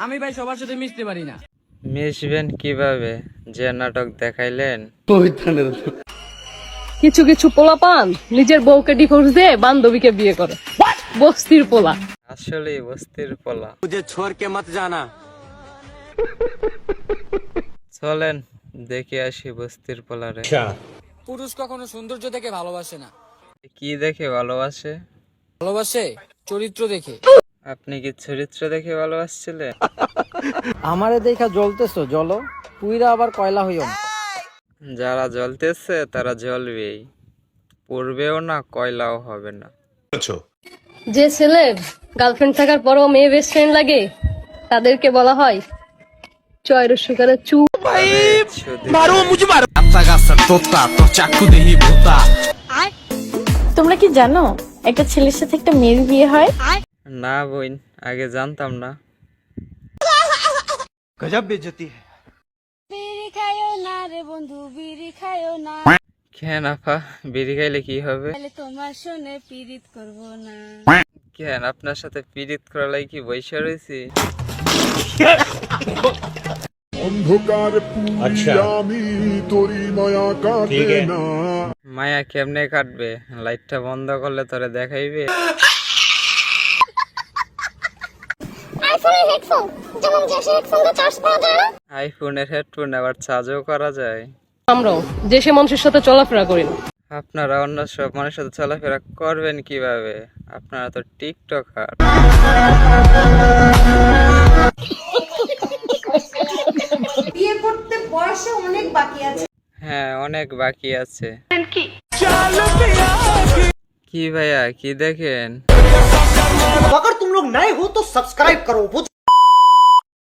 আমি ভাই সবার সাথে মিশতে পারি না। মিশবেন কিভাবে, যে নাটক দেখাইলেন? কিছু কিছু পোলাপান নিজের বউকে ডিভোর্স দিয়ে বান্ধবীকে বিয়ে করে, বস্তির পোলা। আসলে বস্তির পোলা। মুঝে ছোড় কে মত জানা। চলেন দেখে আসি বস্তির পোলারে। পুরুষ কখনো সৌন্দর্য দেখে ভালোবাসে না, কি দেখে ভালোবাসে? ভালোবাসে চরিত্র দেখে। আপনি কি চরিত্র দেখে ভালোবাসছিলেন? আমারে দেখা জ্বলতেছো, জ্বলো, পুইরা আবার কয়লা হইও না। যারা জ্বলতেছে তারা জ্বলবেই, পড়বেও না, কয়লাও হবে না। যে ছেলের গার্লফ্রেন্ড থাকার পরও মেয়ে বেস্ট ফ্রেন্ড লাগে তাদেরকে বলা হয় চয়ের সুগারে চু। তোমরা কি জানো একটা ছেলের সাথে একটা মেয়ের বিয়ে হয়? না বোন, আগে জানতাম না। বিড়ি খাইও না রে বন্ধু, বিড়ি খাইও না, কেন আপা, বিড়ি খাইলে কি হবে? তাহলে তোমার শুনে পীড়িত করবো না। কেন, আপনার সাথে পীড়িত করালাই কি বৈশা রয়েছি? অন্ধকার আমি তোরি মায়া কাটে না। মায়া কেমনে কাটবে? লাইটটা বন্ধ করলে তোরে দেখাইবে। আইফোনের হেডফোন আবার চার্জও করা যায়। আমরাও দেশে মানুষের সাথে চলাফেরা করি না। আপনারা অন্য সব মানুষের সাথে চলাফেরা করবেন কিভাবে? আপনারা তো টিকটকার। বিয়ে করতে বয়সে অনেক বাকি আছে। হ্যাঁ, অনেক বাকি আছে। কি ভাইয়া, কি দেখেন? अगर तुम लोग नए हो तो सब्सक्राइब करो।